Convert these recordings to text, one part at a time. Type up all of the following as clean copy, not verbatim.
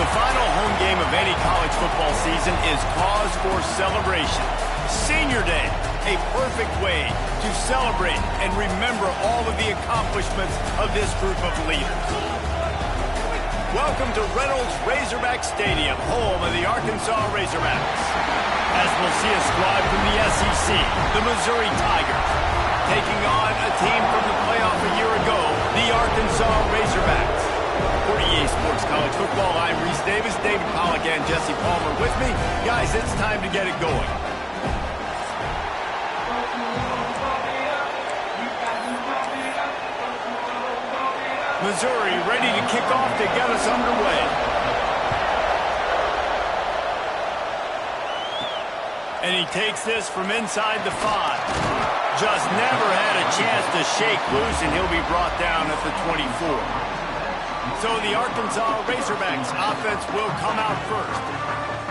The final home game of any college football season is cause for celebration. Senior Day, a perfect way to celebrate and remember all of the accomplishments of this group of leaders. Welcome to Reynolds Razorback Stadium, home of the Arkansas Razorbacks. As we'll see a squad from the SEC, the Missouri Tigers, taking on a team from the playoff a year ago, the Arkansas Razorbacks. For EA Sports College Football, I'm Reese Davis, David Pollack, and Jesse Palmer with me. Guys, it's time to get it going. Missouri ready to kick off to get us underway. And he takes this from inside the 5. Just never had a chance to shake loose, and he'll be brought down at the 24. So the Arkansas Razorbacks offense will come out first.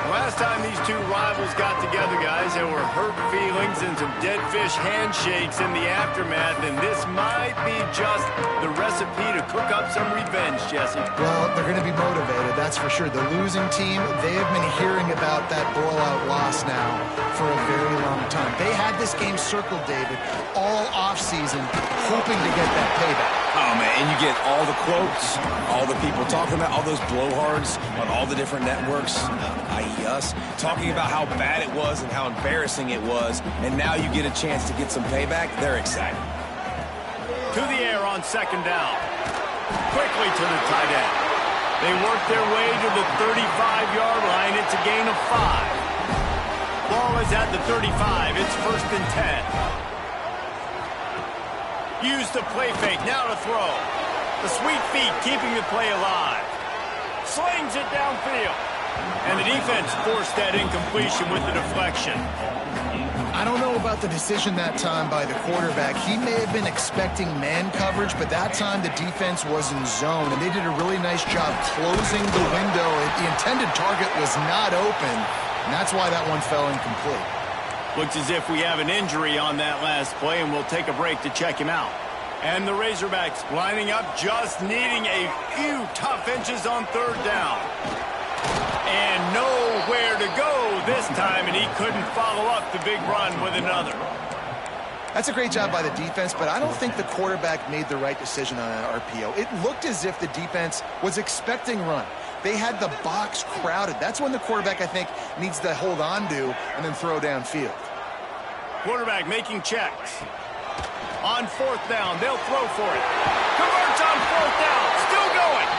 Last time these two rivals got together, guys, there were hurt feelings and some dead fish handshakes in the aftermath, and this might be just the recipe to cook up some revenge, Jesse. Well, they're going to be motivated, that's for sure. The losing team, they have been hearing about that blowout loss now for a very long time. They had this game circled, David, all offseason, hoping to get that payback. Oh, man, and you get all the quotes, all the people talking about, all those blowhards on all the different networks, i.e. us, talking about how bad it was and how embarrassing it was, and now you get a chance to get some payback. They're excited. To the air on second down. Quickly to the tight end. They work their way to the 35-yard line. It's a gain of 5. Ball is at the 35. It's 1st and 10. Use the play fake, now to throw. The sweet feet keeping the play alive. Slings it downfield. And the defense forced that incompletion with the deflection. I don't know about the decision that time by the quarterback. He may have been expecting man coverage, but that time the defense was in zone, and they did a really nice job closing the window. The intended target was not open, and that's why that one fell incomplete. Looks as if we have an injury on that last play, and we'll take a break to check him out. And the Razorbacks lining up, just needing a few tough inches on third down. And nowhere to go this time, and he couldn't follow up the big run with another. That's a great job by the defense, but I don't think the quarterback made the right decision on that RPO. It looked as if the defense was expecting run. They had the box crowded. That's when the quarterback, I think, needs to hold on to and then throw downfield. Quarterback making checks. On 4th down, they'll throw for it. Converts on 4th down, still going.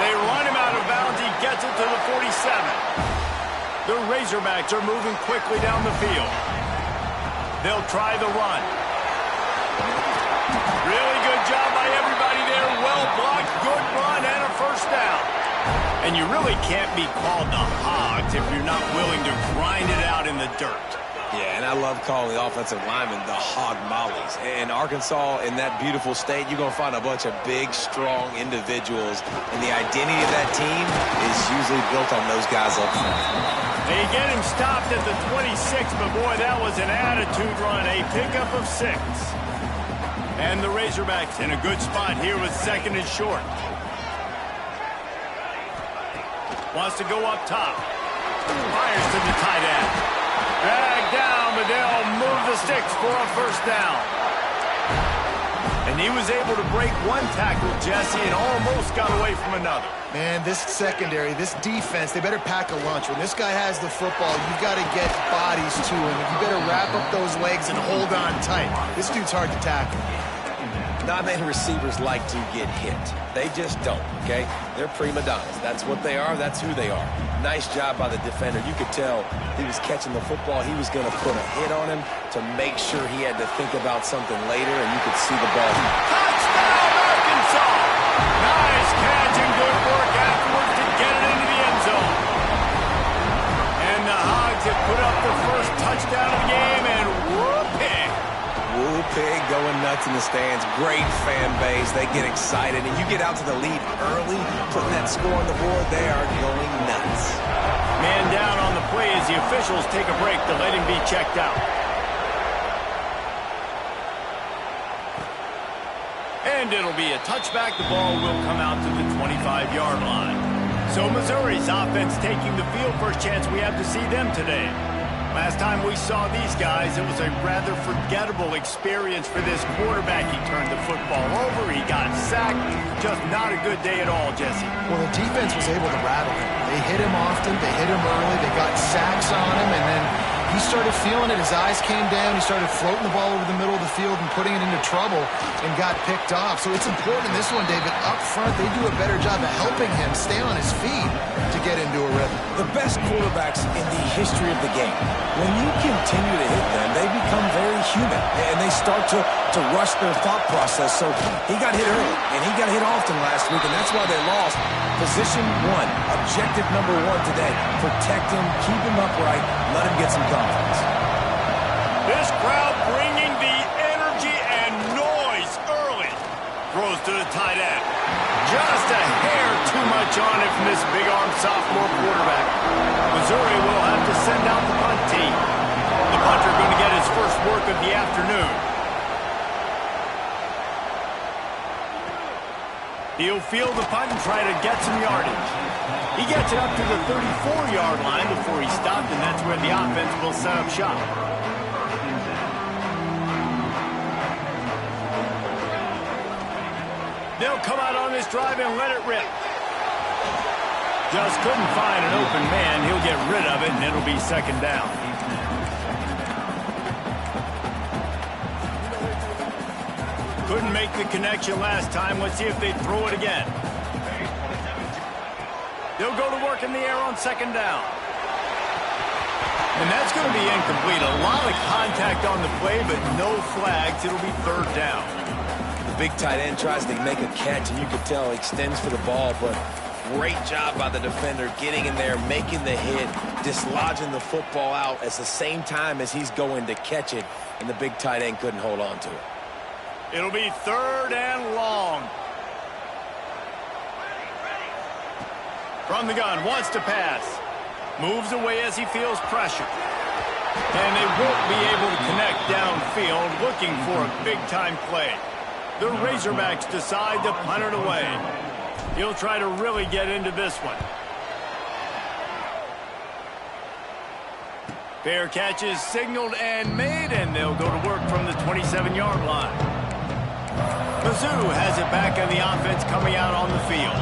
They run him out of bounds. He gets it to the 47. The Razorbacks are moving quickly down the field. They'll try the run. Really good job by everybody there. Well blocked, good run, and a 1st down. And you really can't be called the Hogs if you're not willing to grind it out in the dirt. Yeah, and I love calling the offensive linemen the hog mollies. In Arkansas, in that beautiful state, you're going to find a bunch of big, strong individuals, and the identity of that team is usually built on those guys up front. They get him stopped at the 26, but boy, that was an attitude run, a pickup of 6. And the Razorbacks in a good spot here with 2nd and short. Wants to go up top. Fires to the tight end. Dragged down, but they'll move the sticks for a 1st down. And he was able to break one tackle, Jesse, and almost got away from another. Man, this secondary, this defense, they better pack a lunch. When this guy has the football, you've got to get bodies to him. You better wrap up those legs and hold on tight. This dude's hard to tackle. Not many receivers like to get hit. They just don't, okay? They're prima donnas. That's what they are. That's who they are. Nice job by the defender. You could tell he was catching the football. He was going to put a hit on him to make sure he had to think about something later, and you could see the ball. Touchdown, Arkansas! Nice catch and good work afterwards to get it into the end zone. And the Hogs have put up the first touchdown of the game, and whoop-pig. Woo-pig going nuts in the stands. Great fan base. They get excited, and you get out to the lead early, putting that score on the board. They are going nuts. Man down on the play as the officials take a break to let him be checked out. And it'll be a touchback. The ball will come out to the 25-yard line. So Missouri's offense taking the field. First chance we have to see them today. Last time we saw these guys, it was a rather forgettable experience for this quarterback. He turned the football over. He got sacked. Just not a good day at all, Jesse. Well, the defense was able to rattle him. They hit him often. They hit him early. They got sacks on him, and then he started feeling it. His eyes came down. He started floating the ball over the middle of the field and putting it into trouble and got picked off. So it's important in this one, David. Up front, they do a better job of helping him stay on his feet to get into a rhythm. The best quarterbacks in the history of the game, when you continue to hit them, they become very human, and they start to rush their thought process. So he got hit early, and he got hit often last week, and that's why they lost. Position one, objective number one today. Protect him, keep him upright, let him get some confidence. This crowd bringing the energy and noise early. Throws to the tight end. Just a hair too much on it from this big-arm sophomore quarterback. Missouri will have to send out the punt team. The punter going to get his first work of the afternoon. He'll field the punt and try to get some yardage. He gets it up to the 34-yard line before he stopped, and that's where the offense will set up shop. They'll come out on this drive and let it rip. Just couldn't find an open man. He'll get rid of it, and it'll be second down. Couldn't make the connection last time. Let's see if they throw it again. They'll go to work in the air on second down. And that's going to be incomplete. A lot of contact on the play, but no flags. It'll be third down. The big tight end tries to make a catch, and you could tell he extends for the ball, but great job by the defender getting in there, making the hit, dislodging the football out at the same time as he's going to catch it, and the big tight end couldn't hold on to it. It'll be third and long. From the gun, wants to pass. Moves away as he feels pressure. And they won't be able to connect downfield, looking for a big-time play. The Razorbacks decide to punt it away. He'll try to really get into this one. Fair catch is signaled and made, and they'll go to work from the 27-yard line. Mizzou has it back on the offense coming out on the field.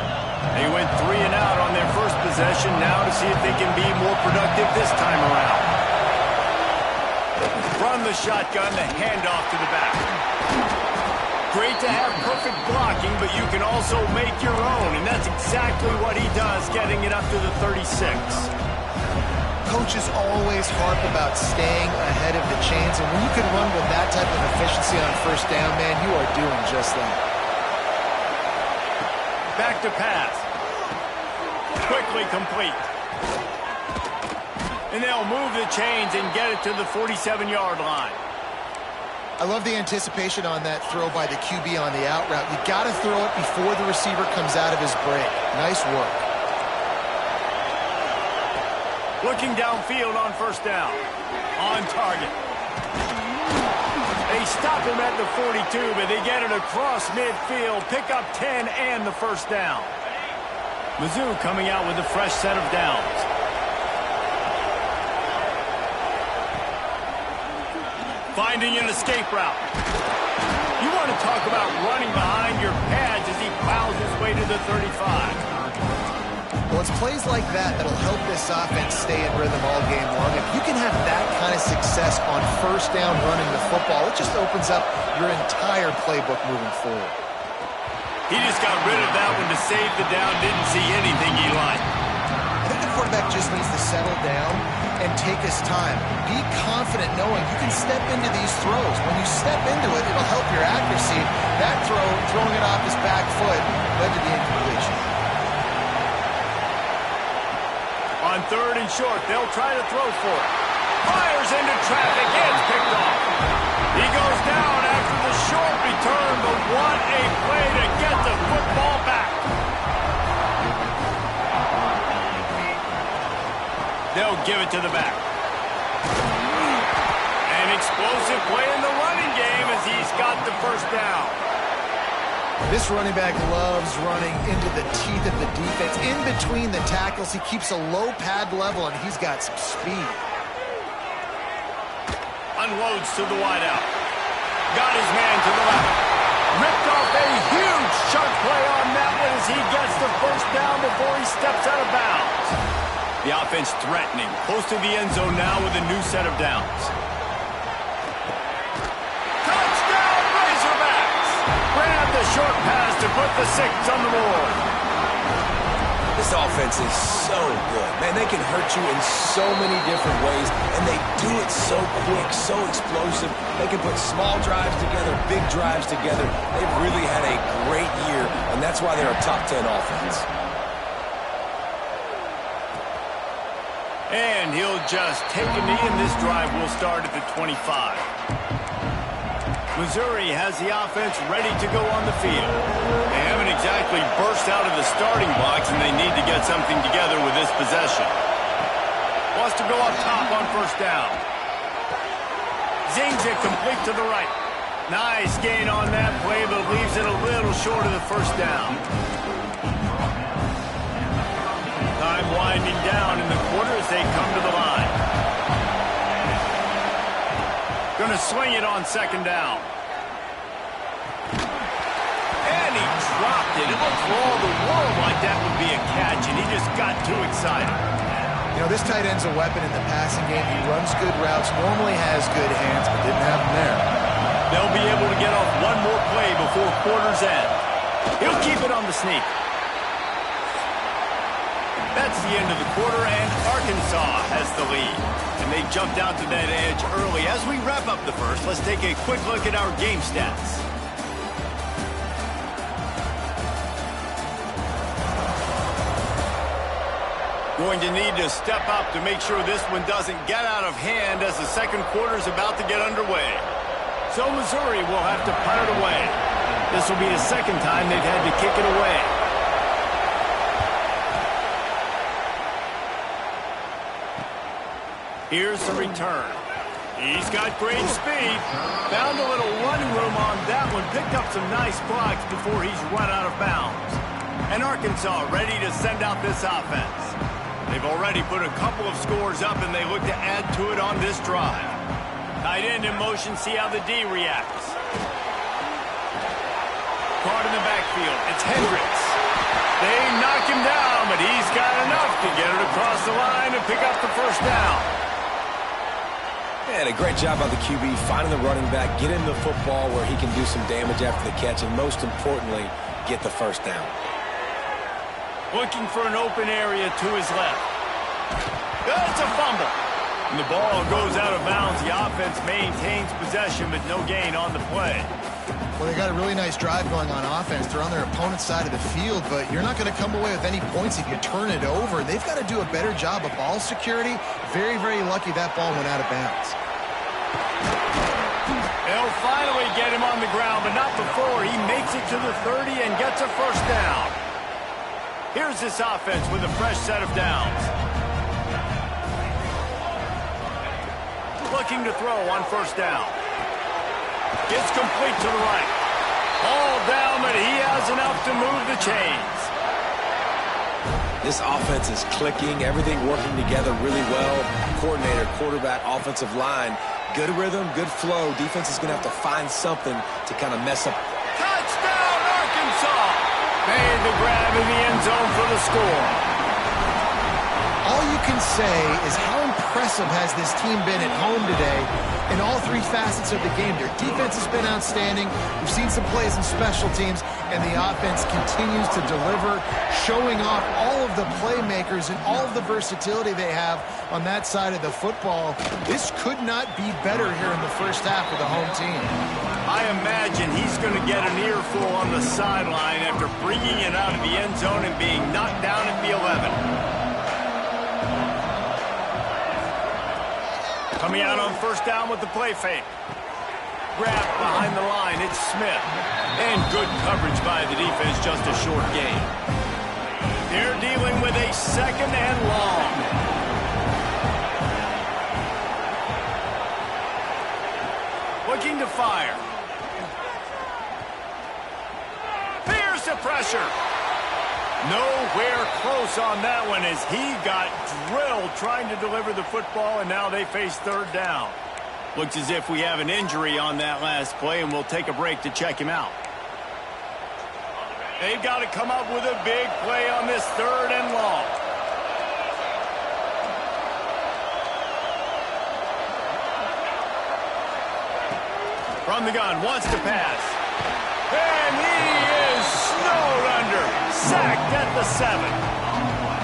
They went 3 and out on their first possession, now to see if they can be more productive this time around. From the shotgun, the handoff to the back. Great to have perfect blocking, but you can also make your own, and that's exactly what he does, getting it up to the 36. Coaches always harp about staying ahead of the chains, and when you can run with that type of efficiency on first down, man, you are doing just that. Back to pass. Quickly complete. And they'll move the chains and get it to the 47-yard line. I love the anticipation on that throw by the QB on the out route. You got to throw it before the receiver comes out of his break. Nice work. Looking downfield on first down. On target. They stop him at the 42, but they get it across midfield. Pick up 10 and the first down. Mizzou coming out with a fresh set of downs. Finding an escape route. You want to talk about running behind your pads as he plows his way to the 35. Well, it's plays like that that'll help this offense stay in rhythm all game long. If you can have that kind of success on first down running the football, it just opens up your entire playbook moving forward. He just got rid of that one to save the down, didn't see anything he liked. I think the quarterback just needs to settle down and take his time. Be confident knowing you can step into these throws. When you step into it, it'll help your accuracy. That throw, throwing it off his back foot, led to the incompletion. On third and short, they'll try to throw for it. Fires into traffic, it's picked off. He goes down after the short return, but what a play to get the football back. They'll give it to the back. An explosive play in the running game as he's got the first down. This running back loves running into the teeth of the defense. In between the tackles, he keeps a low pad level, and he's got some speed. Unloads to the wideout. Got his man to the left. Ripped off a huge chunk play on that one as he gets the first down before he steps out of bounds. The offense threatening. Close to the end zone now with a new set of downs. Touchdown, Razorbacks! Grab the short pass to put the 6 on the board. This offense is so good. Man, they can hurt you in so many different ways, and they do it so quick, so explosive. They can put small drives together, big drives together. They've really had a great year, and that's why they're a top 10 offense. And he'll just take a knee, and this drive will start at the 25. Missouri has the offense ready to go on the field. They haven't exactly burst out of the starting blocks, and they need to get something together with this possession. Wants to go up top on first down. Zings it complete to the right. Nice gain on that play, but leaves it a little short of the first down. Time winding down in the quarter as they come to the line. Going to swing it on second down. And he dropped it. It looked for all the world like that would be a catch, and he just got too excited. You know, this tight end's a weapon in the passing game. He runs good routes, normally has good hands, but didn't have them there. They'll be able to get off one more play before quarter's end. He'll keep it on the sneak. That's the end of the quarter, and Arkansas has the lead. And they jumped out to that edge early. As we wrap up the first, let's take a quick look at our game stats. Going to need to step up to make sure this one doesn't get out of hand as the second quarter is about to get underway. So Missouri will have to punt it away. This will be the second time they've had to kick it away. Here's the return. He's got great speed. Found a little running room on that one. Picked up some nice blocks before he's run out of bounds. And Arkansas ready to send out this offense. They've already put a couple of scores up, and they look to add to it on this drive. Tight end in motion, see how the D reacts. Caught in the backfield. It's Hendricks. They knock him down, but he's got enough to get it across the line and pick up the first down. And a great job by the QB finding the running back, get him the football where he can do some damage after the catch, and most importantly, get the first down. Looking for an open area to his left. It's a fumble. And the ball goes out of bounds. The offense maintains possession, but no gain on the play. Well, they got a really nice drive going on offense. They're on their opponent's side of the field, but you're not going to come away with any points if you turn it over. They've got to do a better job of ball security. Very, very lucky that ball went out of bounds. They'll finally get him on the ground, but not before he makes it to the 30 and gets a first down. Here's this offense with a fresh set of downs. Looking to throw on first down. It's complete to the right. All down, but he has enough to move the chains. This offense is clicking, everything working together really well. Coordinator, quarterback, offensive line. Good rhythm, good flow. Defense is going to have to find something to kind of mess up. Touchdown, Arkansas! Made the grab in the end zone for the score. All you can say is how impressive has this team been at home today in all three facets of the game. Their defense has been outstanding. We've seen some plays in special teams, and the offense continues to deliver, showing off all of the playmakers and all of the versatility they have on that side of the football. This could not be better here in the first half of the home team. I imagine he's going to get an earful on the sideline after bringing it out of the end zone and being knocked down at the 11. Coming out on first down with the play fake. Grab behind the line, it's Smith. And good coverage by the defense, just a short gain. They're dealing with a second and long. Looking to fire. pressure. Nowhere close on that one as he got drilled trying to deliver the football, and now they face third down. Looks as if we have an injury on that last play, and we'll take a break to check him out. They've got to come up with a big play on this third and long. From the gun, wants to pass. And he is snowed under. Sacked at the 7.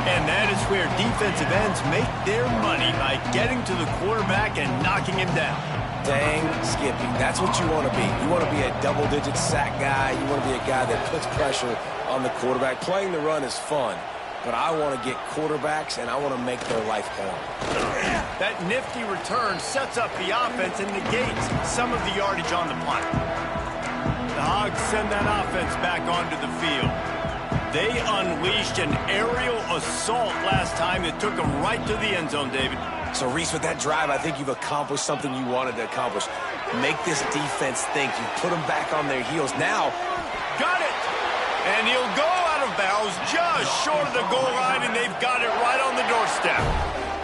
And that is where defensive ends make their money by getting to the quarterback and knocking him down. Dang, Skippy, that's what you want to be. You want to be a double-digit sack guy. You want to be a guy that puts pressure on the quarterback. Playing the run is fun, but I want to get quarterbacks, and I want to make their life hard. That nifty return sets up the offense and negates some of the yardage on the punt. The Hogs send that offense back onto the field. They unleashed an aerial assault last time that took them right to the end zone, David. So, Reese, with that drive, I think you've accomplished something you wanted to accomplish. Make this defense think. You put them back on their heels. Now, got it! And he'll go out of bounds just short of the goal line, and they've got it right on the doorstep.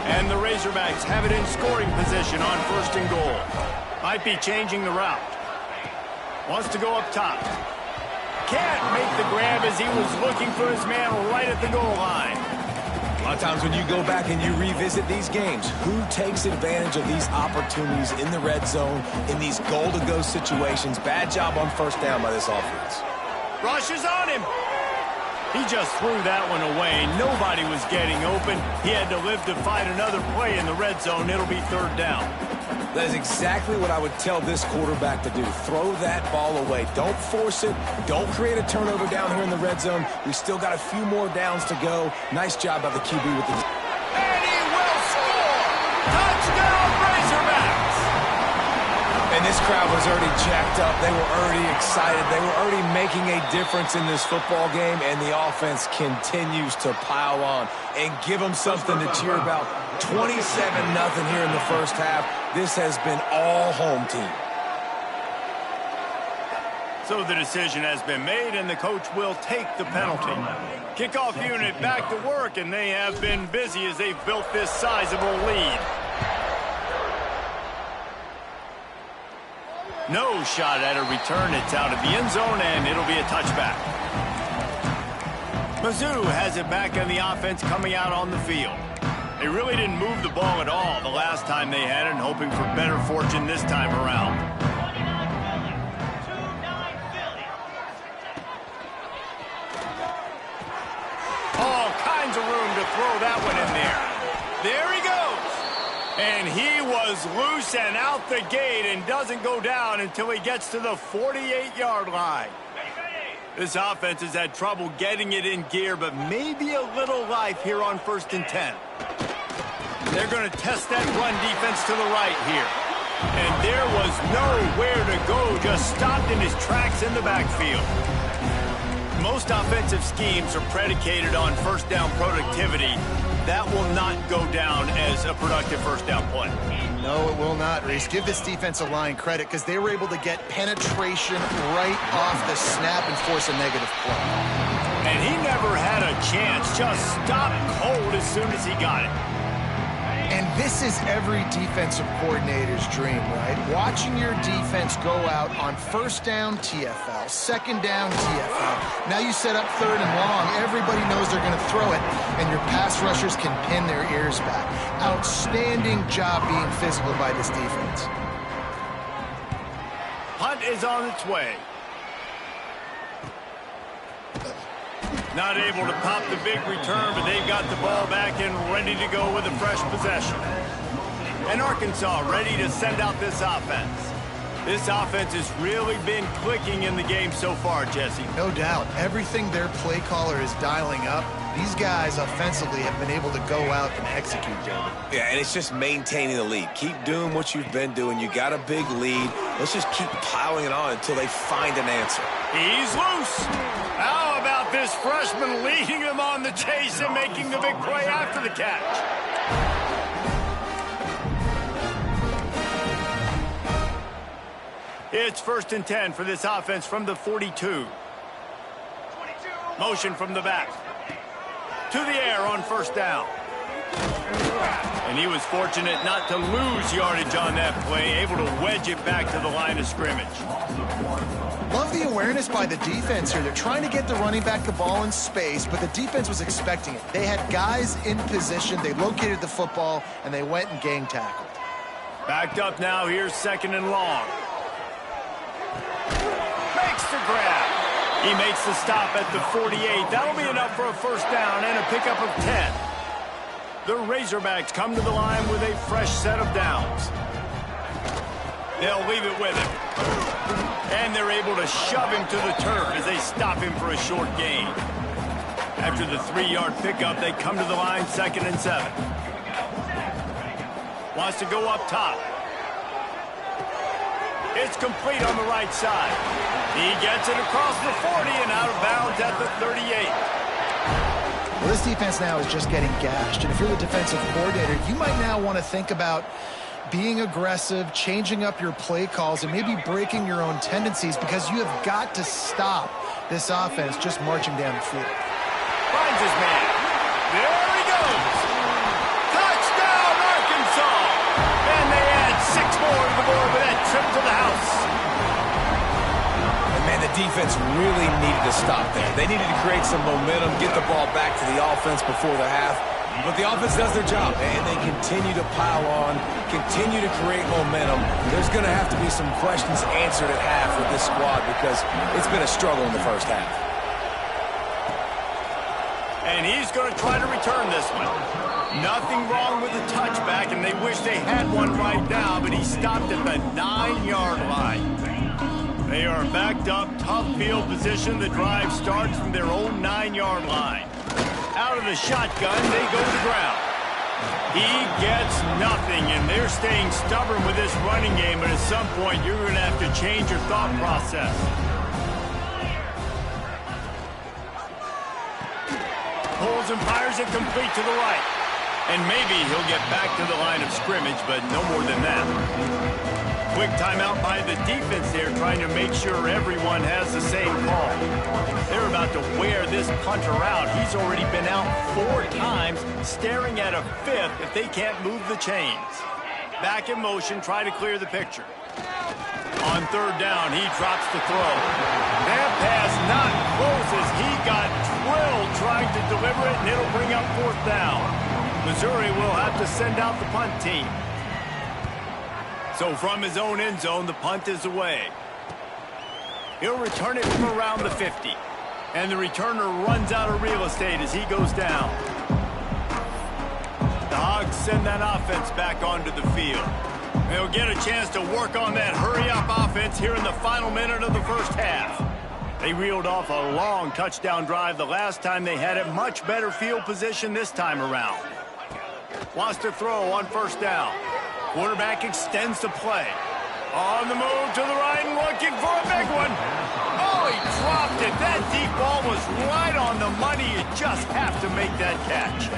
And the Razorbacks have it in scoring position on first and goal. Might be changing the route. Wants to go up top. Can't make the grab as he was looking for his man right at the goal line. A lot of times when you go back and you revisit these games, who takes advantage of these opportunities in the red zone, in these goal-to-go situations? Bad job on first down by this offense. Rush is on him. He just threw that one away. Nobody was getting open. He had to live to fight another play in the red zone. It'll be third down. That is exactly what I would tell this quarterback to do. Throw that ball away. Don't force it. Don't create a turnover down here in the red zone. We still got a few more downs to go. Nice job by the QB with the... And he will score! Touchdown, Razorbacks! And this crowd was already jacked up. They were already excited. They were already making a difference in this football game, and the offense continues to pile on and give them something to cheer about. 27-0 here in the first half. This has been all home team. So the decision has been made, and the coach will take the penalty. Kickoff unit back to work, and they have been busy as they've built this sizable lead. No shot at a return. It's out of the end zone, and it'll be a touchback. Mizzou has it back on the offense coming out on the field. They really didn't move the ball at all the last time they had it, and hoping for better fortune this time around. All kinds of room to throw that one in there. There he goes. And he was loose and out the gate and doesn't go down until he gets to the 48-yard line. This offense has had trouble getting it in gear, but maybe a little life here on 1st and 10. They're going to test that run defense to the right here. And there was nowhere to go, just stopped in his tracks in the backfield. Most offensive schemes are predicated on first down productivity. That will not go down as a productive first down play. No, it will not, Reese. Give this defensive line credit because they were able to get penetration right off the snap and force a negative play. And he never had a chance, just stopped cold as soon as he got it. And this is every defensive coordinator's dream, right? Watching your defense go out on first down, TFL, second down, TFL. Now you set up third and long. Everybody knows they're going to throw it, and your pass rushers can pin their ears back. Outstanding job being physical by this defense. Hunt is on its way. Not able to pop the big return, but they've got the ball back and ready to go with a fresh possession. And Arkansas ready to send out this offense. This offense has really been clicking in the game so far, Jesse. No doubt. Everything their play caller is dialing up, these guys offensively have been able to go out and execute, David. Yeah, and it's just maintaining the lead. Keep doing what you've been doing. You got a big lead. Let's just keep piling it on until they find an answer. He's loose. How about this freshman leading them on the chase and making the big play after the catch? It's 1st and 10 for this offense from the 42. 22. Motion from the back. To the air on first down. And he was fortunate not to lose yardage on that play, able to wedge it back to the line of scrimmage. Love the awareness by the defense here. They're trying to get the running back the ball in space, but the defense was expecting it. They had guys in position. They located the football, and they went and gang tackled. Backed up now. Here's second and long. Makes the grab. He makes the stop at the 48. That'll be enough for a first down and a pickup of 10. The Razorbacks come to the line with a fresh set of downs. They'll leave it with him. And they're able to shove him to the turf as they stop him for a short gain. After the 3-yard pickup, they come to the line, 2nd and 7. Wants to go up top. It's complete on the right side. He gets it across the 40 and out of bounds at the 38. Well, this defense now is just getting gashed. And if you're the defensive coordinator, you might now want to think about being aggressive, changing up your play calls, and maybe breaking your own tendencies, because you have got to stop this offense just marching down the field. Finds his man. There he goes. Touchdown, Arkansas. And they add 6 more to the board with that trip to the house. And man, the defense really needed to stop there. They needed to create some momentum, get the ball back to the offense before the half. But the offense does their job, and they continue to pile on, continue to create momentum. There's going to have to be some questions answered at half with this squad, because it's been a struggle in the first half. And he's going to try to return this one. Nothing wrong with the touchback, and they wish they had one right now, but he stopped at the 9-yard line. They are backed up, tough field position. The drive starts from their own 9-yard line. Out of the shotgun, they go to the ground. He gets nothing, and they're staying stubborn with this running game, but at some point, you're going to have to change your thought process. Pulls and fires it complete to the right. And maybe he'll get back to the line of scrimmage, but no more than that. Quick timeout by the defense there, trying to make sure everyone has the same call. They're about to wear this punter out. He's already been out 4 times, staring at a 5th if they can't move the chains. Back in motion, try to clear the picture. On 3rd down, he drops the throw. That pass not close as he got drilled trying to deliver it, and it'll bring up 4th down. Missouri will have to send out the punt team. So from his own end zone, the punt is away. He'll return it from around the 50. And the returner runs out of real estate as he goes down. The Hogs send that offense back onto the field. They'll get a chance to work on that hurry-up offense here in the final minute of the first half. They reeled off a long touchdown drive the last time they had it. Much better field position this time around. Wants to throw on 1st down. Quarterback extends the play. On the move to the right and looking for a big one. Oh, he dropped it. That deep ball was right on the money. You just have to make that catch.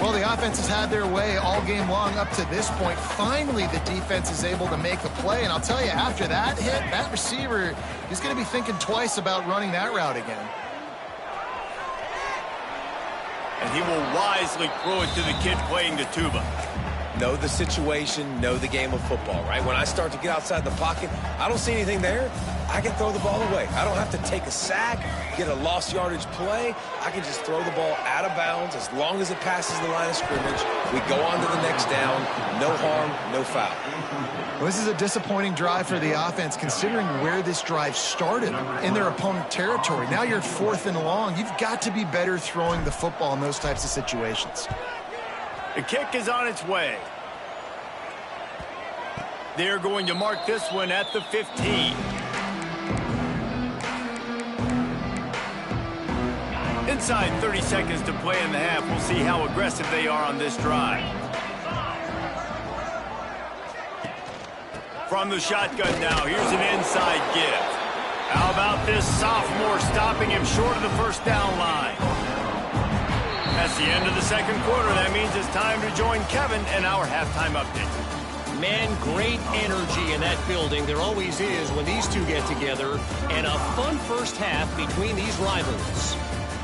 Well, the offense has had their way all game long up to this point. Finally, the defense is able to make a play. And I'll tell you, after that hit, that receiver is going to be thinking twice about running that route again. And he will wisely throw it to the kid playing the tuba. Know the situation, know the game of football, right? When I start to get outside the pocket, I don't see anything there, I can throw the ball away. I don't have to take a sack, get a lost yardage play. I can just throw the ball out of bounds as long as it passes the line of scrimmage. We go on to the next down. No harm, no foul. Well, this is a disappointing drive for the offense, considering where this drive started in their opponent territory. Now you're 4th and long. You've got to be better throwing the football in those types of situations. The kick is on its way. They're going to mark this one at the 15. Inside 30 seconds to play in the half. We'll see how aggressive they are on this drive. From the shotgun now, here's an inside give. How about this sophomore stopping him short of the 1st down line? That's the end of the 2nd quarter. That means it's time to join Kevin and our halftime update. Man, great energy in that building. There always is when these two get together. And a fun first half between these rivals.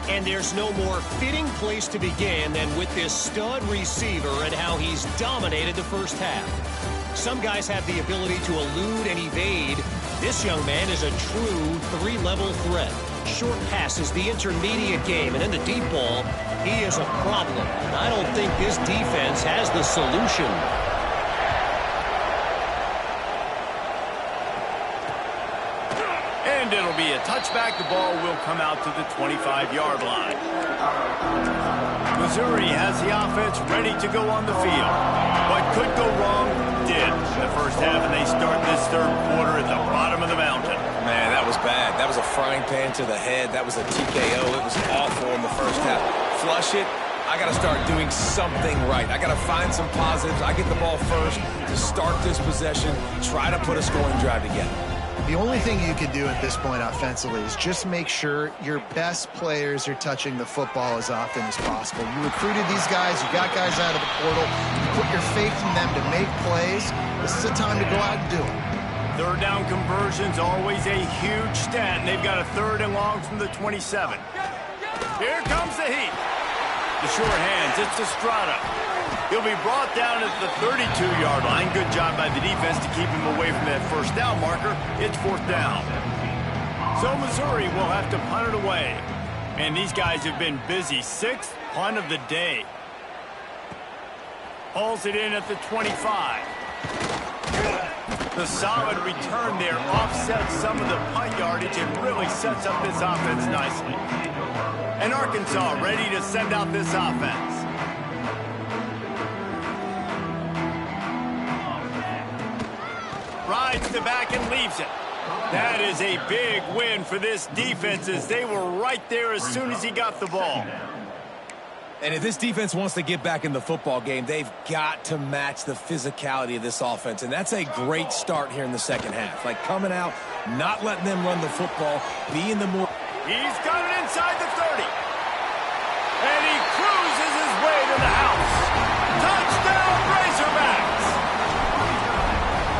And there's no more fitting place to begin than with this stud receiver and how he's dominated the first half. Some guys have the ability to elude and evade. This young man is a true three-level threat. Short passes, the intermediate game, and in the deep ball, he is a problem. And I don't think this defense has the solution. And it'll be a touchback. The ball will come out to the 25-yard line. Missouri has the offense ready to go on the field. What could go wrong did in the first half, and they start this third quarter at the bottom of the mountain. Man, that was bad. That was a frying pan to the head. That was a TKO. It was awful in the first half. Flush it. I got to start doing something right. I got to find some positives. I get the ball first to start this possession, try to put a scoring drive together. The only thing you can do at this point offensively is just make sure your best players are touching the football as often as possible. You recruited these guys. You got guys out of the portal. You put your faith in them to make plays. This is a time to go out and do it. Third down conversion's always a huge stat, and they've got a 3rd and long from the 27. Here comes the heat. The short hands, it's Estrada. He'll be brought down at the 32-yard line. Good job by the defense to keep him away from that first down marker. It's 4th down. So Missouri will have to punt it away. And these guys have been busy. 6th punt of the day. Hauls it in at the 25. The solid return there offsets some of the punt yardage and really sets up this offense nicely. And Arkansas ready to send out this offense. Rides the back and leaves it. That is a big win for this defense as they were right there as soon as he got the ball. And if this defense wants to get back in the football game, they've got to match the physicality of this offense. And that's a great start here in the second half. Like coming out, not letting them run the football, being the more... He's got it inside the 30. And he cruises his way to the house. Touchdown, Razorbacks!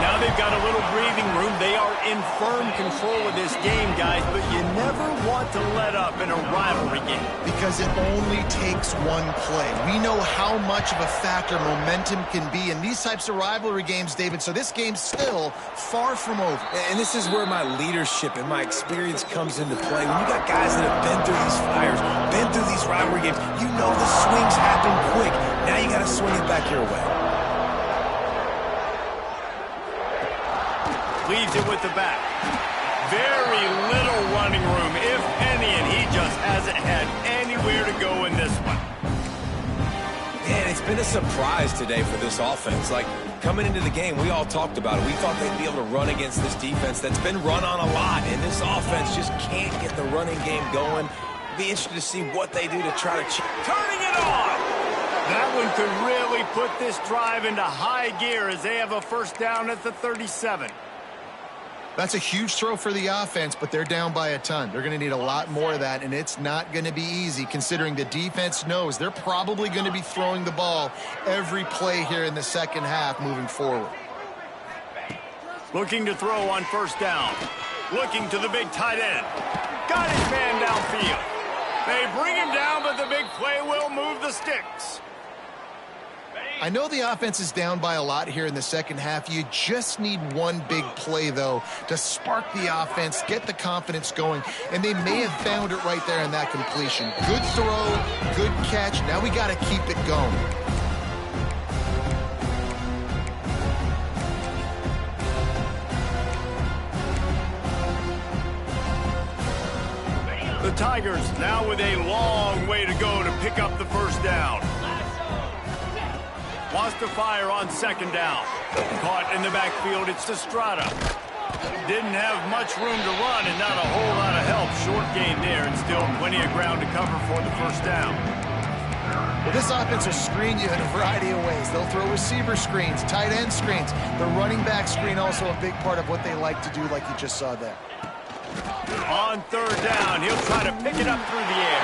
Now they've got a little breathing room. They are in firm control of this game, guys, but you never want to let up in a rivalry game. Because it only takes one play. We know how much of a factor momentum can be in these types of rivalry games, David, so this game's still far from over. And this is where my leadership and my experience comes into play. When you got guys that have been through these fires, been through these rivalry games, you know the swings happen quick. Now you got to swing it back your way. Leaves it with the back. Very little running room, if any, and he just hasn't had anywhere to go in this one. Man, it's been a surprise today for this offense. Like, coming into the game, we all talked about it. We thought they'd be able to run against this defense that's been run on a lot, and this offense just can't get the running game going. Be interested to see what they do to try to... Turning it on! That one could really put this drive into high gear as they have a first down at the 37. That's a huge throw for the offense, but they're down by a ton. They're going to need a lot more of that, and it's not going to be easy considering the defense knows they're probably going to be throwing the ball every play here in the second half moving forward. Looking to throw on first down. Looking to the big tight end. Got his man downfield. They bring him down, but the big play will move the sticks. I know the offense is down by a lot here in the second half. You just need one big play, though, to spark the offense, get the confidence going, and they may have found it right there in that completion. Good throw, good catch. Now we got to keep it going. The Tigers now with a long way to go to pick up the first down. Wants to fire on second down. Caught in the backfield, it's Estrada. Didn't have much room to run and not a whole lot of help. Short gain there and still plenty of ground to cover for the first down. Well, this offense will screen you in a variety of ways. They'll throw receiver screens, tight end screens. The running back screen also a big part of what they like to do, like you just saw there. On third down, he'll try to pick it up through the air.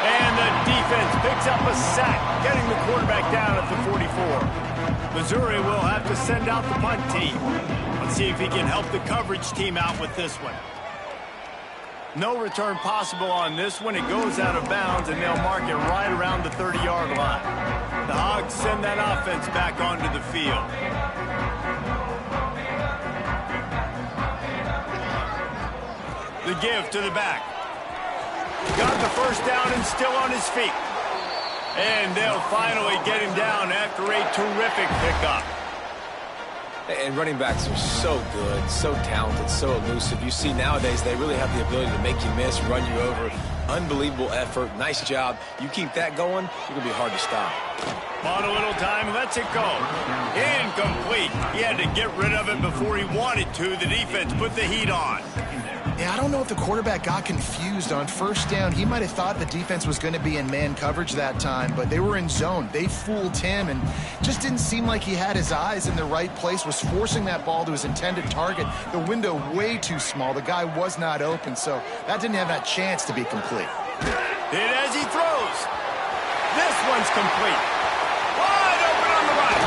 And the defense picks up a sack, getting the quarterback down at the 44. Missouri will have to send out the punt team. Let's see if he can help the coverage team out with this one. No return possible on this one. It goes out of bounds, and they'll mark it right around the 30-yard line. The Hogs send that offense back onto the field. The give to the back. Got the first down and still on his feet. And they'll finally get him down after a terrific pickup. And running backs are so good, so talented, so elusive. You see nowadays they really have the ability to make you miss, run you over. Unbelievable effort. Nice job. You keep that going, you're going to be hard to stop. On a little time, lets it go. Incomplete. He had to get rid of it before he wanted to. The defense put the heat on. Yeah, I don't know if the quarterback got confused on first down. He might have thought the defense was going to be in man coverage that time, but they were in zone. They fooled him and just didn't seem like he had his eyes in the right place, was forcing that ball to his intended target. The window way too small. The guy was not open, so that didn't have that chance to be complete. Hit as he throws. This one's complete. Wide open on the right.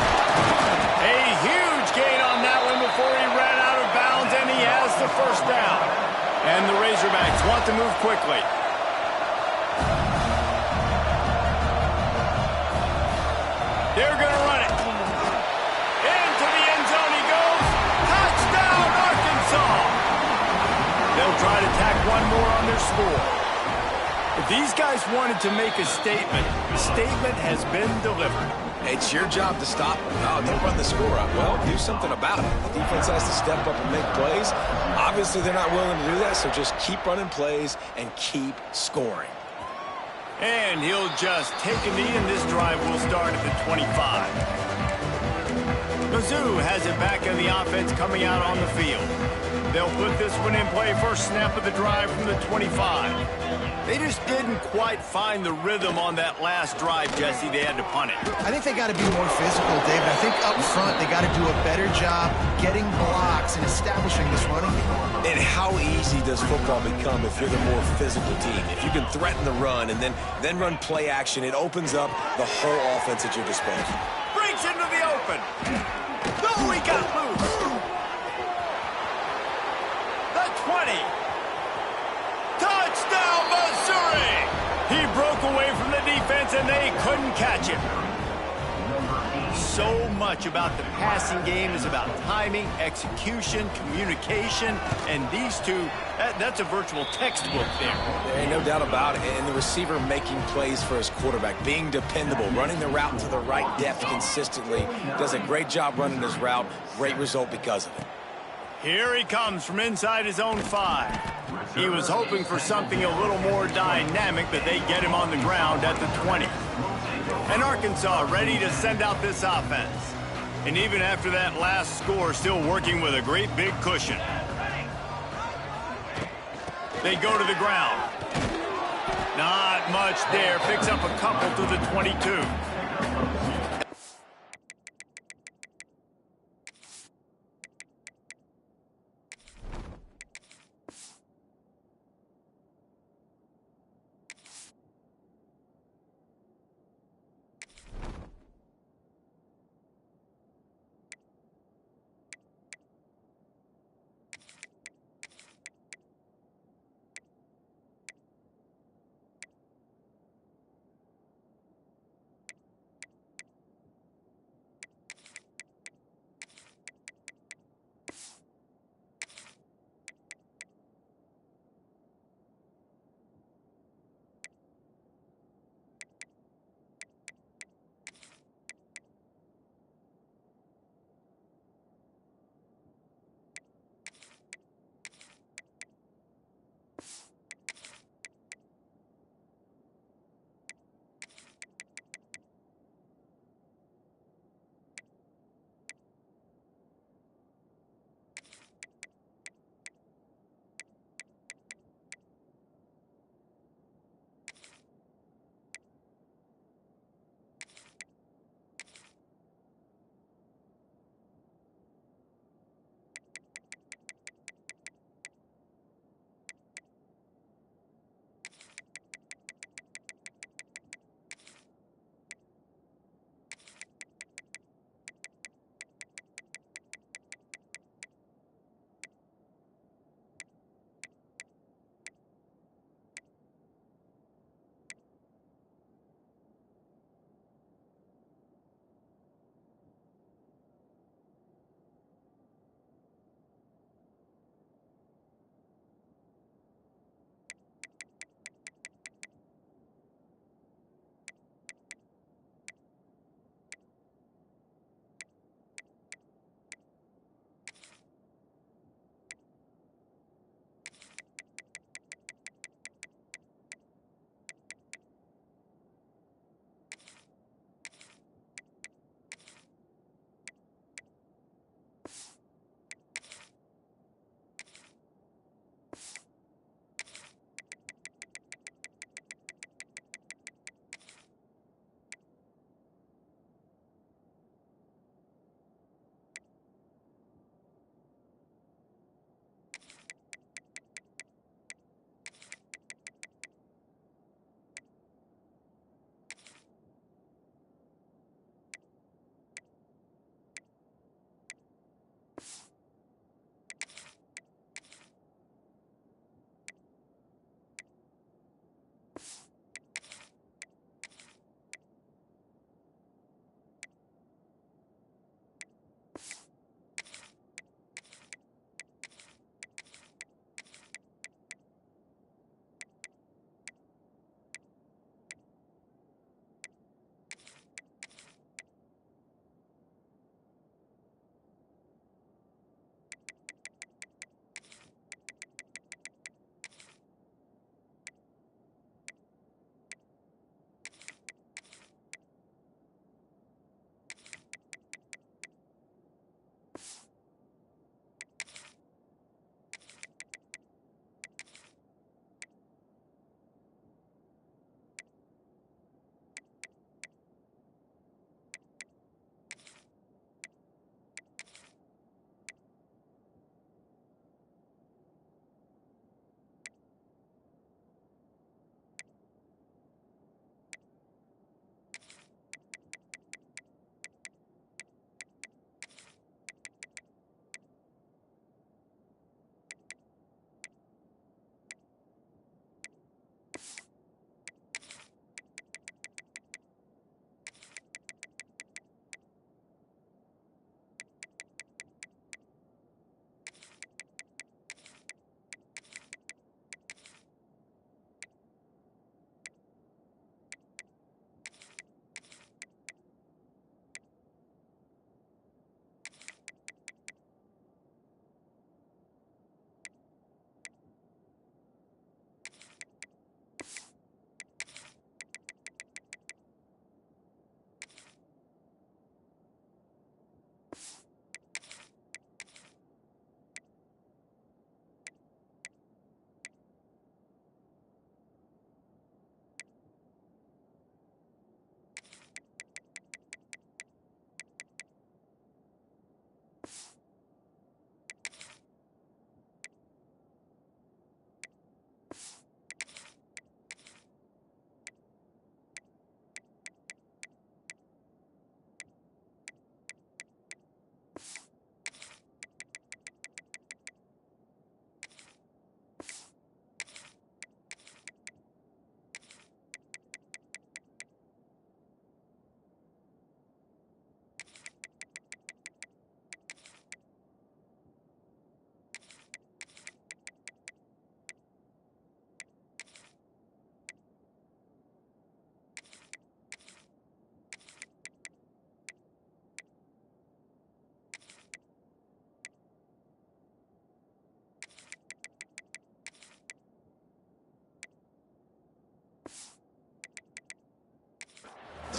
A huge gain on that one before he ran out of bounds, and he has the first down. And the Razorbacks want to move quickly. They're going to run it. Into the end zone he goes. Touchdown, Arkansas. They'll try to tack one more on their score. If these guys wanted to make a statement, the statement has been delivered. It's your job to stop them. No, don't run the score up. Well, do something about it. The defense has to step up and make plays. Obviously, they're not willing to do that, so just keep running plays and keep scoring. And he'll just take a knee, and this drive will start at the 25. Mizzou has it back in the offense coming out on the field. They'll put this one in play first snap of the drive from the 25. They just didn't quite find the rhythm on that last drive, Jesse. They had to punt it. I think they got to be more physical, David. I think up front they got to do a better job getting blocks and establishing this running game. And how easy does football become if you're the more physical team? If you can threaten the run and then run play action, it opens up the whole offense at your disposal. Breaks into the open. Oh, he got loose. The 20. Touchdown, Missouri! He broke away from the defense, and they couldn't catch him. So much about the passing game is about timing, execution, communication, and these two, that's a virtual textbook there. There ain't no doubt about it. And the receiver making plays for his quarterback, being dependable, running the route to the right depth consistently, does a great job running his route. Great result because of it. Here he comes from inside his own 5. He was hoping for something a little more dynamic, but they get him on the ground at the 20. And Arkansas ready to send out this offense. And even after that last score, still working with a great big cushion. They go to the ground. Not much there. Picks up a couple to the 22.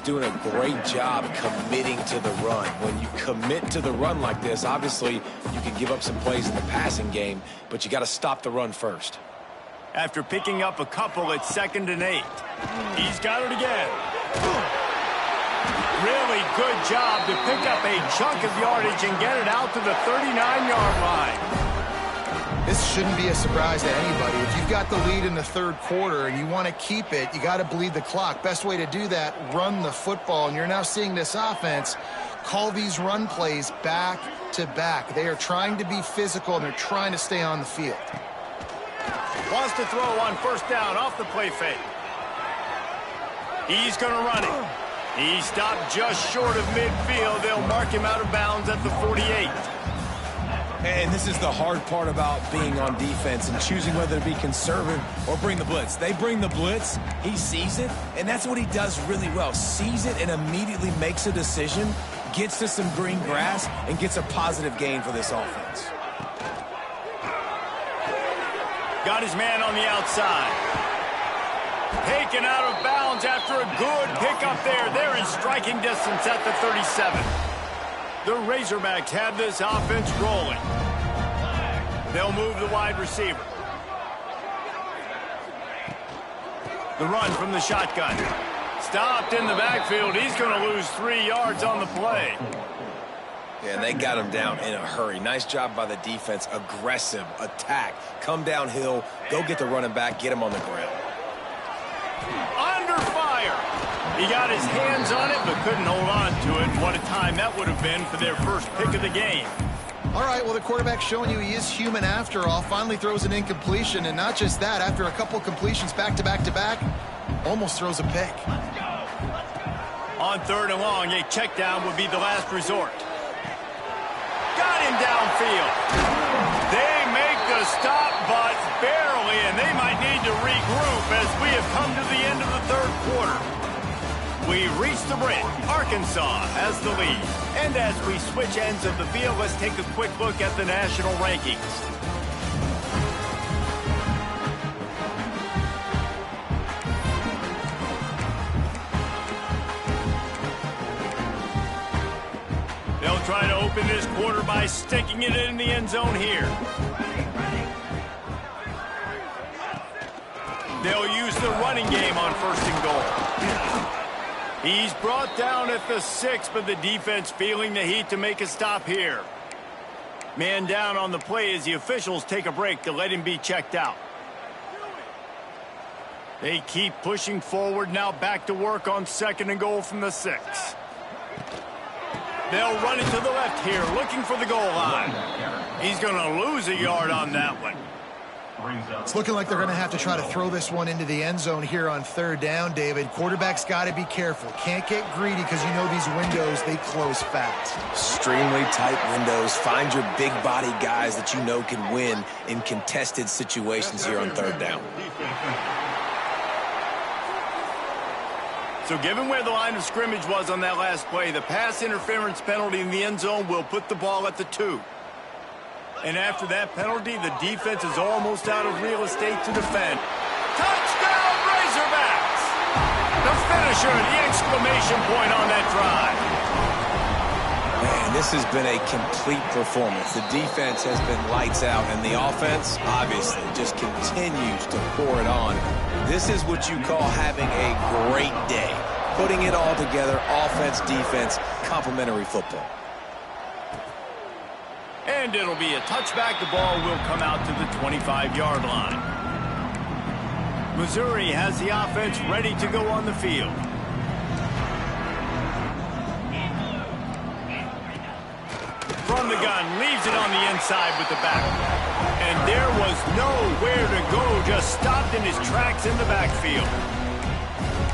Doing a great job committing to the run. When you commit to the run like this, obviously you can give up some plays in the passing game, but you got to stop the run first. After picking up a couple at 2nd and 8. He's got it again. Really good job to pick up a chunk of yardage and get it out to the 39-yard line. This shouldn't be a surprise to anybody. If you've got the lead in the 3rd quarter and you want to keep it, you got to bleed the clock. Best way to do that, run the football. And you're now seeing this offense call these run plays back to back. They are trying to be physical, and they're trying to stay on the field. Wants to throw on 1st down off the play fake. He's going to run it. He stopped just short of midfield. They'll mark him out of bounds at the 48. And this is the hard part about being on defense and choosing whether to be conservative or bring the blitz. They bring the blitz, he sees it, and that's what he does really well. Sees it and immediately makes a decision, gets to some green grass, and gets a positive gain for this offense. Got his man on the outside. Taken out of bounds after a good pickup there. They're in striking distance at the 37. The Razorbacks have this offense rolling. They'll move the wide receiver. The run from the shotgun. Stopped in the backfield. He's going to lose 3 yards on the play. Yeah, and they got him down in a hurry. Nice job by the defense. Aggressive attack. Come downhill. Go get the running back. Get him on the ground. Under fire. He got his hands on it, but couldn't hold on to it. What a time that would have been for their first pick of the game. All right, well, the quarterback's showing you he is human after all. Finally throws an incompletion, and not just that, after a couple completions back-to-back-to-back, almost throws a pick. On 3rd and long, a check down would be the last resort. Got him downfield. They make the stop, but barely, and they might need to regroup as we have come to the end of the 3rd quarter. We reach the break. Arkansas has the lead. And as we switch ends of the field, let's take a quick look at the national rankings. They'll try to open this quarter by sticking it in the end zone here. They'll use the running game on 1st and goal. He's brought down at the 6, but the defense feeling the heat to make a stop here. Man down on the play as the officials take a break to let him be checked out. They keep pushing forward, now back to work on 2nd and goal from the 6. They'll run it to the left here, looking for the goal line. He's going to lose a yard on that one. It's looking like they're going to have to try to throw this one into the end zone here on 3rd down, David. Quarterback's got to be careful. Can't get greedy because you know these windows, they close fast. Extremely tight windows. Find your big body guys that you know can win in contested situations here on 3rd down. So given where the line of scrimmage was on that last play, the pass interference penalty in the end zone will put the ball at the 2. And after that penalty, the defense is almost out of real estate to defend. Touchdown, Razorbacks! The finisher, the exclamation point on that drive. Man, this has been a complete performance. The defense has been lights out, and the offense, obviously, just continues to pour it on. This is what you call having a great day. Putting it all together, offense, defense, complementary football. And it'll be a touchback. The ball will come out to the 25-yard line. Missouri has the offense ready to go on the field. From the gun, leaves it on the inside with the back. And there was nowhere to go, just stopped in his tracks in the backfield.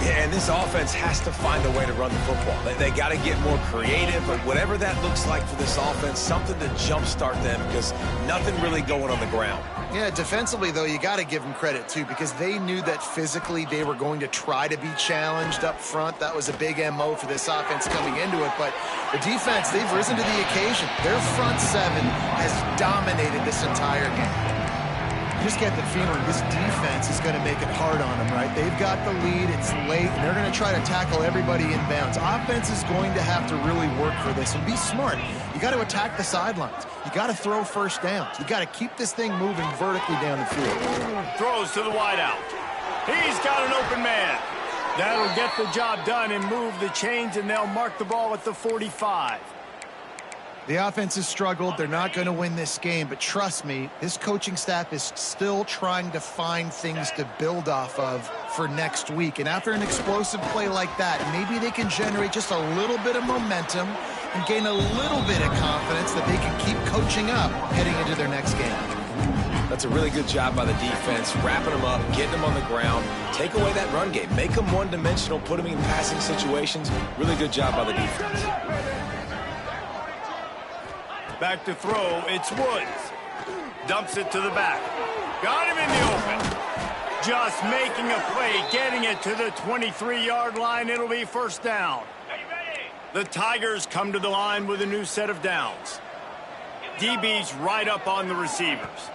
Yeah, and this offense has to find a way to run the football. They got to get more creative, but whatever that looks like for this offense, something to jumpstart them because nothing really going on the ground. Yeah, defensively, though, you got to give them credit, too, because they knew that physically they were going to try to be challenged up front. That was a big MO for this offense coming into it. But the defense, they've risen to the occasion. Their front 7 has dominated this entire game. You just get the feeling this defense is going to make it hard on them, right? They've got the lead. It's late, and they're going to try to tackle everybody inbounds. Offense is going to have to really work for this and be smart. You got to attack the sidelines. You got to throw 1st downs. You got to keep this thing moving vertically down the field. Throws to the wideout. He's got an open man. That'll get the job done and move the chains, and they'll mark the ball at the 45. The offense has struggled. They're not going to win this game, but trust me, this coaching staff is still trying to find things to build off of for next week. And after an explosive play like that, maybe they can generate just a little bit of momentum and gain a little bit of confidence that they can keep coaching up heading into their next game. That's a really good job by the defense, wrapping them up, getting them on the ground, take away that run game, make them one-dimensional, put them in passing situations. Really good job by the defense. Back to throw, it's Woods. Dumps it to the back. Got him in the open. Just making a play, getting it to the 23-yard line. It'll be 1st down. The Tigers come to the line with a new set of downs. DB's right up on the receivers.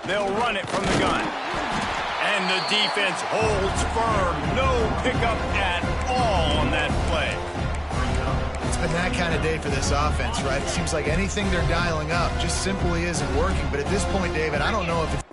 They'll run it from the gun. And the defense holds firm. No pickup at all on that play. It's been that kind of day for this offense, right? It seems like anything they're dialing up just simply isn't working. But at this point, David, I don't know if it's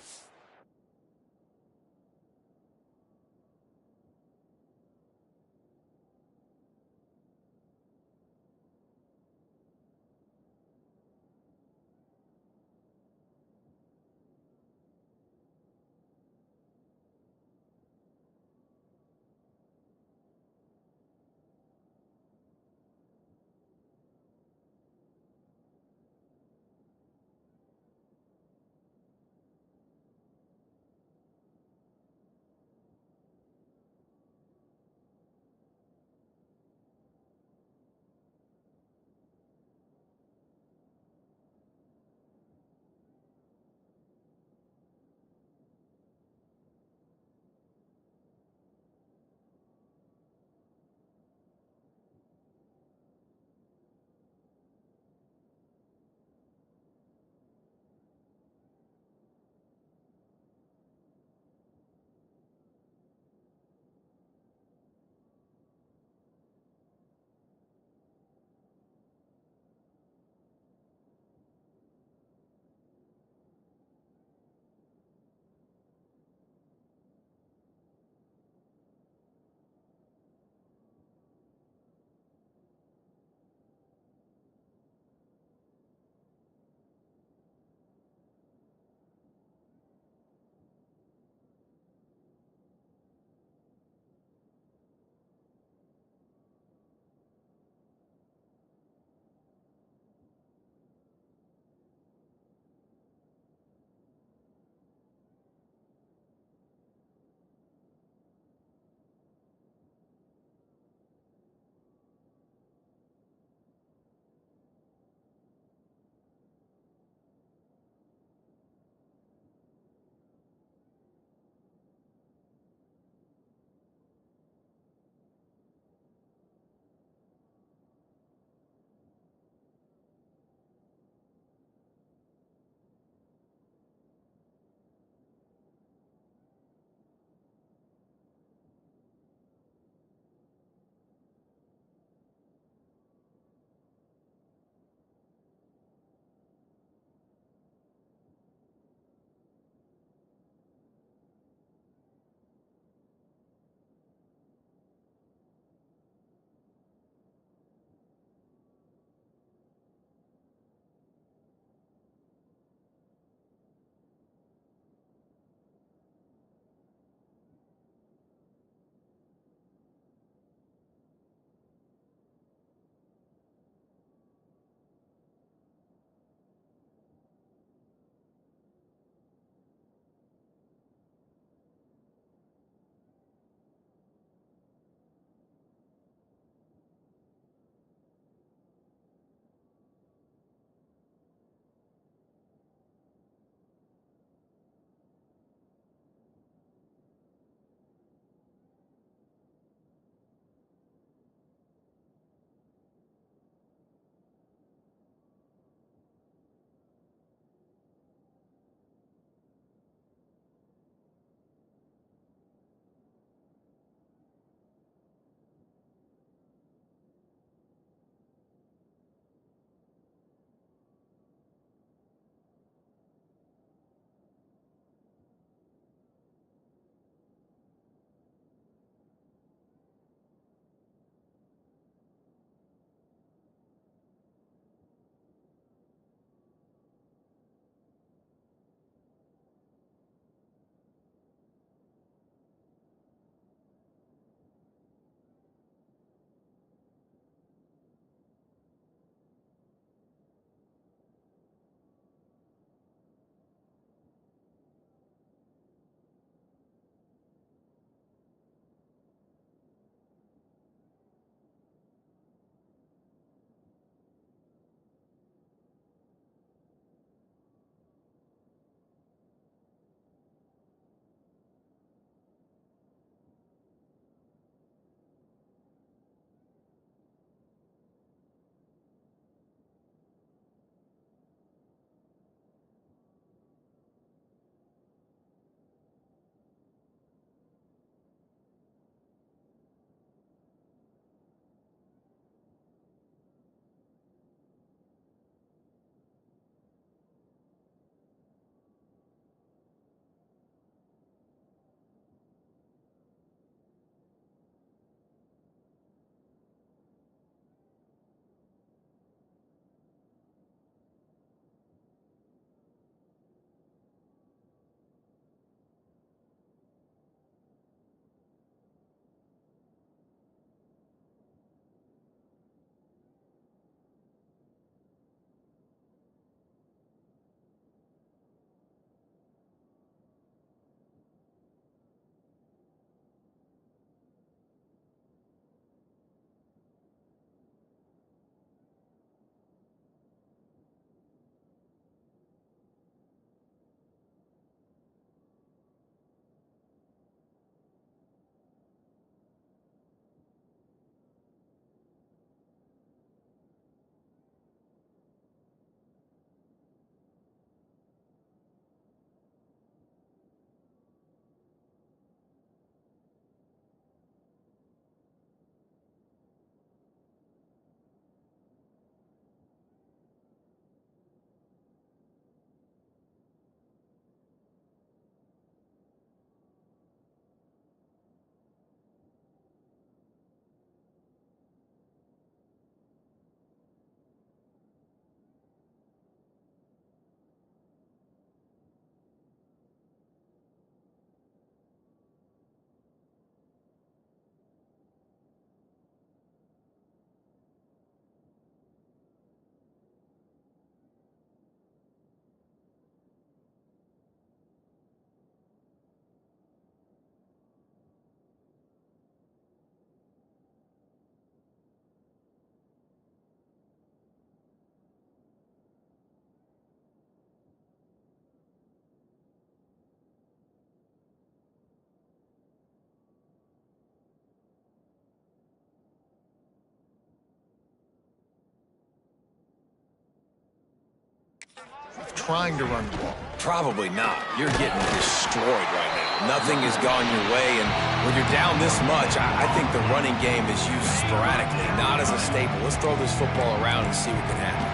trying to run the ball? Probably not. You're getting destroyed right now. Nothing has gone your way, and when you're down this much, I think the running game is used sporadically, not as a staple. Let's throw this football around and see what can happen.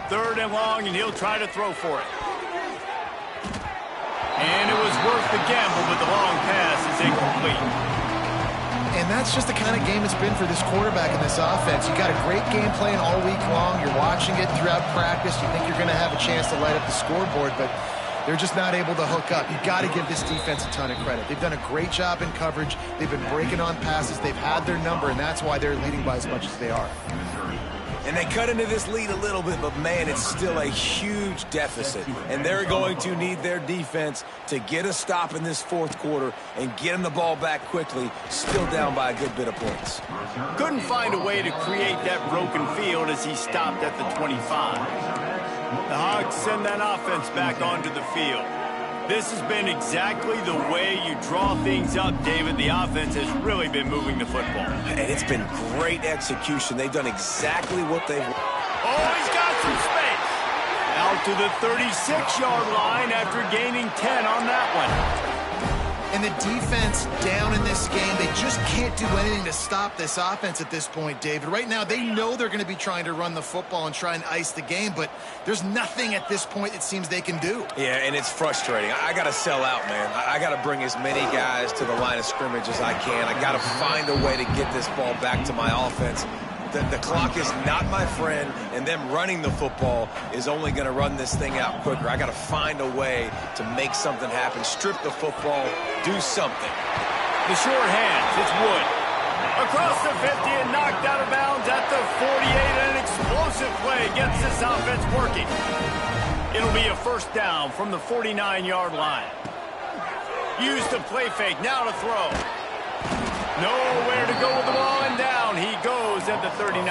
3rd and long, and he'll try to throw for it. And it was worth the gamble, but the long pass is incomplete. And that's just the kind of game it's been for this quarterback in this offense. You got a great game plan all week long. You're watching it throughout practice. You think you're going to have a chance to light up the scoreboard, but they're just not able to hook up. You've got to give this defense a ton of credit. They've done a great job in coverage. They've been breaking on passes. They've had their number, and that's why they're leading by as much as they are. And they cut into this lead a little bit, but, man, it's still a huge deficit. And they're going to need their defense to get a stop in this 4th quarter and get them the ball back quickly, still down by a good bit of points. Couldn't find a way to create that broken field as he stopped at the 25. The Hogs send that offense back onto the field. This has been exactly the way you draw things up, David. The offense has really been moving the football. And it's been great execution. They've done exactly what they've... Oh, he's got some space. Out to the 36-yard line after gaining 10 on that one. And the defense down in this game, they just can't do anything to stop this offense at this point, David. Right now, they know they're going to be trying to run the football and try and ice the game, but there's nothing at this point it seems they can do. Yeah, and it's frustrating. I got to sell out, man. I got to bring as many guys to the line of scrimmage as I can. I got to find a way to get this ball back to my offense. The clock is not my friend, and them running the football is only going to run this thing out quicker. I got to find a way to make something happen, strip the football, do something. The short hands, it's Wood. Across the 50 and knocked out of bounds at the 48, and an explosive play gets this offense working. It'll be a 1st down from the 49-yard line. Use the play fake, now to throw. Nowhere to go with the ball, and down he goes at the 39.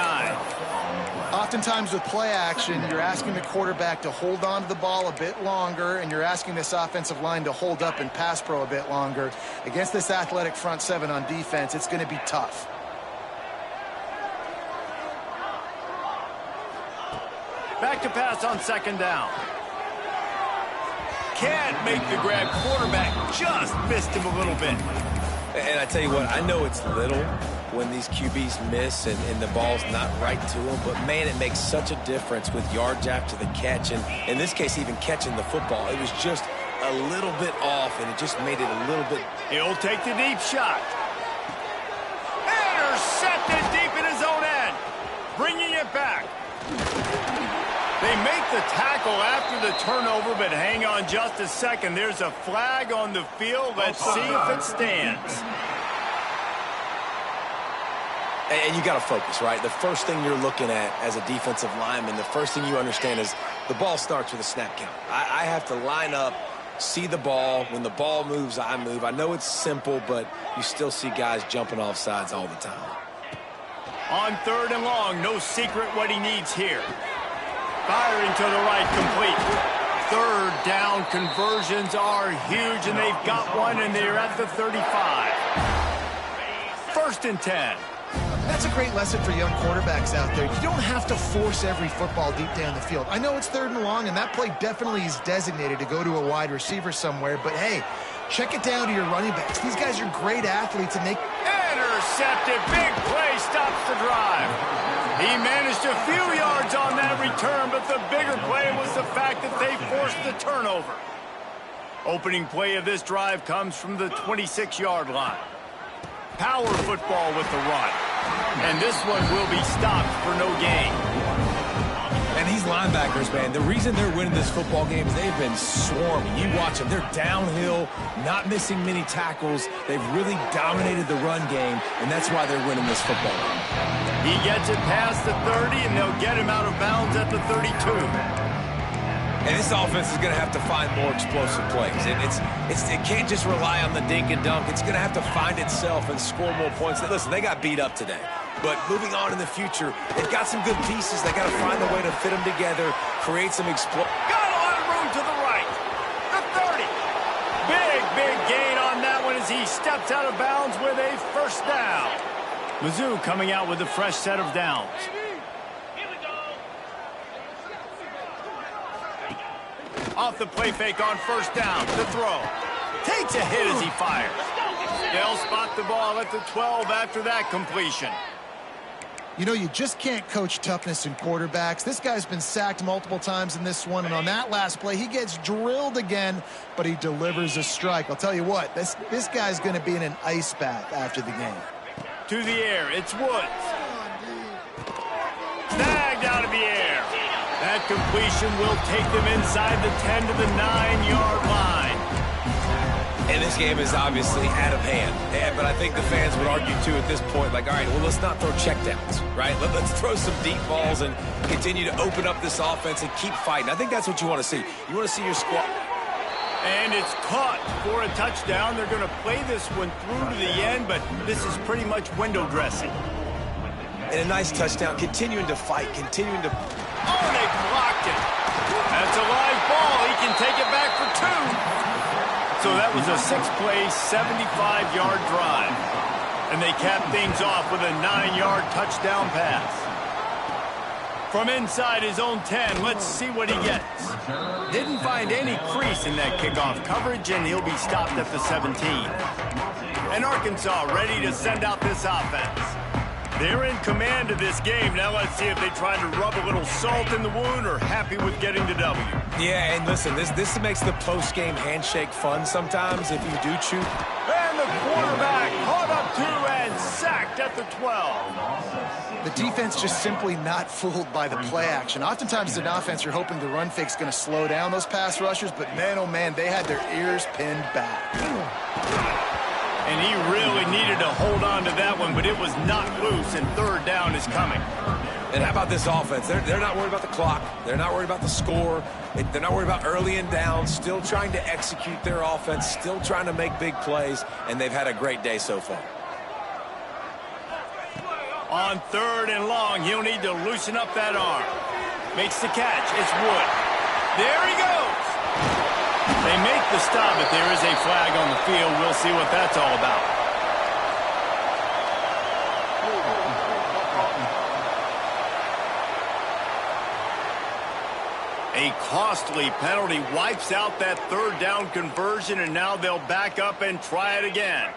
Oftentimes with play action, you're asking the quarterback to hold on to the ball a bit longer, and you're asking this offensive line to hold up in pass pro a bit longer. Against this athletic front 7 on defense, it's going to be tough. Back to pass on 2nd down. Can't make the grab. Quarterback just missed him a little bit. And I tell you what, I know it's little when these QBs miss and the ball's not right to them, but, man, it makes such a difference with yards after the catch, and in this case, even catching the football. It was just a little bit off, and it just made it a little bit... He'll take the deep shot. Intercepted deep in his own end. Bringing it back. They make the tackle after the turnover, but hang on just a second. There's a flag on the field. Let's see if it stands. And you got to focus, right? The first thing you're looking at as a defensive lineman, the first thing you understand is the ball starts with a snap count. I have to line up, see the ball. When the ball moves, I move. I know it's simple, but you still see guys jumping off sides all the time. On 3rd and long, no secret what he needs here. Firing to the right, complete. 3rd down conversions are huge, and they've got one, and they're at the 35. 1st and 10. That's a great lesson for young quarterbacks out there. You don't have to force every football deep down the field. I know it's 3rd and long, and that play definitely is designated to go to a wide receiver somewhere, but hey, check it down to your running backs. These guys are great athletes, and they... Intercepted. Big play stops the drive. He managed a few yards on that return, but the bigger play was the fact that they forced the turnover. Opening play of this drive comes from the 26-yard line. Power football with the run. And this one will be stopped for no gain. And these linebackers, man, the reason they're winning this football game is they've been swarming. You watch them. They're downhill, not missing many tackles. They've really dominated the run game, and that's why they're winning this football game. He gets it past the 30, and they'll get him out of bounds at the 32. And this offense is going to have to find more explosive plays. It can't just rely on the dink and dunk. It's going to have to find itself and score more points. Listen, they got beat up today. But moving on in the future, they've got some good pieces. They got to find a way to fit them together, create some explosion. Got a lot of room to the right. The 30. Big gain on that one as he steps out of bounds with a 1st down. Mizzou coming out with a fresh set of downs. Off the play fake on first down. The throw. Takes a hit as he fires. They'll spot the ball at the 12 after that completion. You know, you just can't coach toughness in quarterbacks. This guy's been sacked multiple times in this one, and on that last play, he gets drilled again, but he delivers a strike. I'll tell you what, this guy's going to be in an ice bath after the game. To the air, it's Woods. Snagged out of the air. That completion will take them inside the 10 to the 9-yard line. And this game is obviously out of hand. Yeah, but I think the fans would argue, too, at this point, like, all right, well, let's not throw checkdowns, right? Let's throw some deep balls and continue to open up this offense and keep fighting. I think that's what you want to see. You want to see your squad. And it's caught for a touchdown. They're going to play this one through to the end, but this is pretty much window dressing. And a nice touchdown, continuing to fight, continuing to... Oh, they blocked it. That's a live ball. He can take it back for 2. So that was a 6-play, 75-yard drive. And they capped things off with a 9-yard touchdown pass. From inside his own 10, let's see what he gets. Didn't find any crease in that kickoff coverage, and he'll be stopped at the 17. And Arkansas ready to send out this offense. They're in command of this game. Now let's see if they try to rub a little salt in the wound or happy with getting the W. Yeah, and listen, this makes the post-game handshake fun sometimes if you do choose. And the quarterback caught up to and sacked at the 12. The defense just simply not fooled by the play action. Oftentimes, as an offense, you're hoping the run fake's going to slow down those pass rushers, but man, oh man, they had their ears pinned back. And he really needed to hold on to that one, but it was not loose, and third down is coming. And how about this offense? They're not worried about the clock. They're not worried about the score. They're not worried about early and down. Still trying to execute their offense. Still trying to make big plays, and they've had a great day so far. On third and long, he'll need to loosen up that arm. Makes the catch. It's Wood. There he goes. They make the stop, but there is a flag on the field. We'll see what that's all about. A costly penalty wipes out that third down conversion, and now they'll back up and try it again.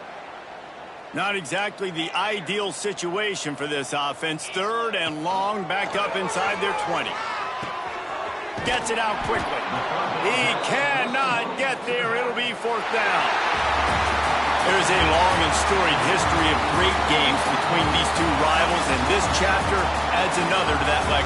Not exactly the ideal situation for this offense. Third and long, back up inside their 20. Gets it out quickly. He cannot get there. It'll be fourth down. There's a long and storied history of great games between these two rivals, and this chapter adds another to that legacy.